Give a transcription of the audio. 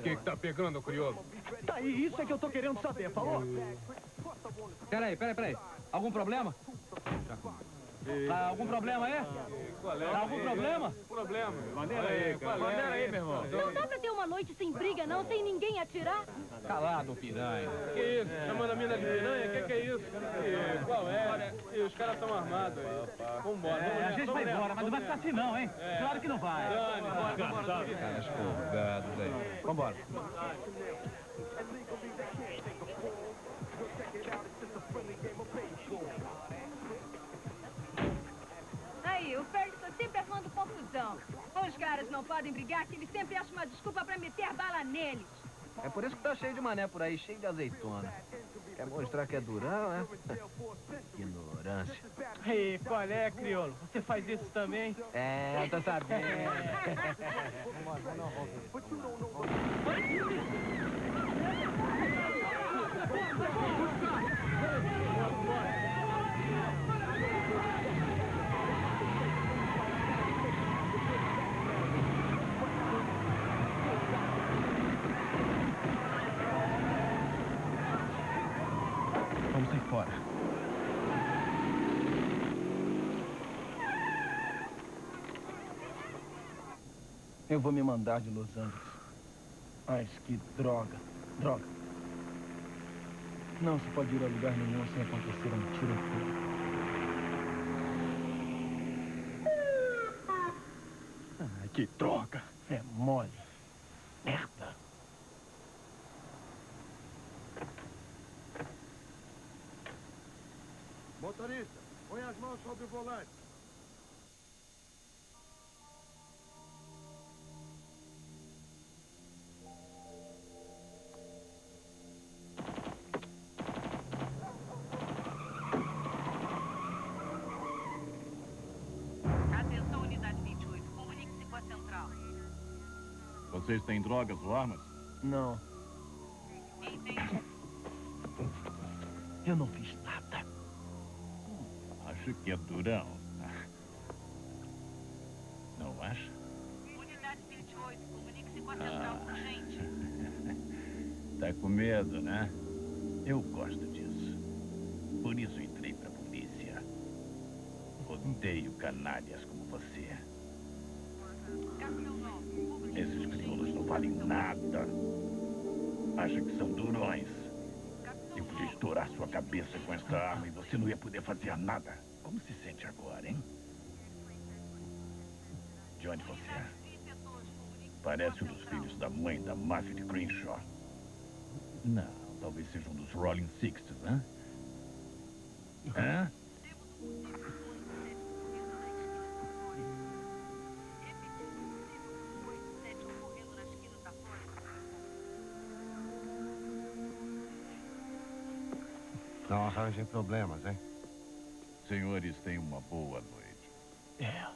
que tá pegando, crioulo? Tá aí, isso é que eu tô querendo saber, falou? Peraí. Algum problema? Algum problema aí? Qual é? Algum problema? Problema. Maneira aí, cara. Maneira aí, meu irmão. Não dá pra ter uma noite sem briga, não, sem ninguém atirar? Calado, piranha. Que isso? Chamando a mina de piranha? Que é isso? Qual é? E os caras estão armados aí. Vambora. A gente vai embora, mas não vai ficar assim não, hein? Claro que não vai. Caras folgados aí. Vambora. Aí, o Ferris tá sempre arrumando confusão. Os caras não podem brigar, que eles sempre acham uma desculpa pra meter bala neles. É por isso que tá cheio de mané por aí, cheio de azeitona. Quer mostrar que é durão, né? Ignorância. Ei, qual é, crioulo? Você faz isso também? É, eu tô sabendo. Vamos sair fora. Eu vou me mandar de Los Angeles. Mas que droga. Droga. Não se pode ir a lugar nenhum sem acontecer um tiroteio. Ai, que droga. É mole. Merda. Motorista, põe as mãos sobre o volante. Atenção, unidade 28. Comunique-se com a central. Vocês têm drogas ou armas? Não, Entendi. eu não fiz nada. Acho que é durão. Não acha? Unidade 28. Comunique-se com a central urgente. Tá com medo, né? Eu gosto disso. Por isso entrei pra polícia. Odeio canalhas como você. Capitão 9. Esses crioulos não valem nada. Acha que são durões. Eu podia estourar sua cabeça com esta arma e você não ia poder fazer nada. Como se sente agora, hein? De onde você é? Parece um dos filhos da mãe da máfia de Crenshaw. Não, talvez seja um dos Rolling Sixties, né? Hã? Não arranjem problemas, hein? Senhores, tenham uma boa noite. É.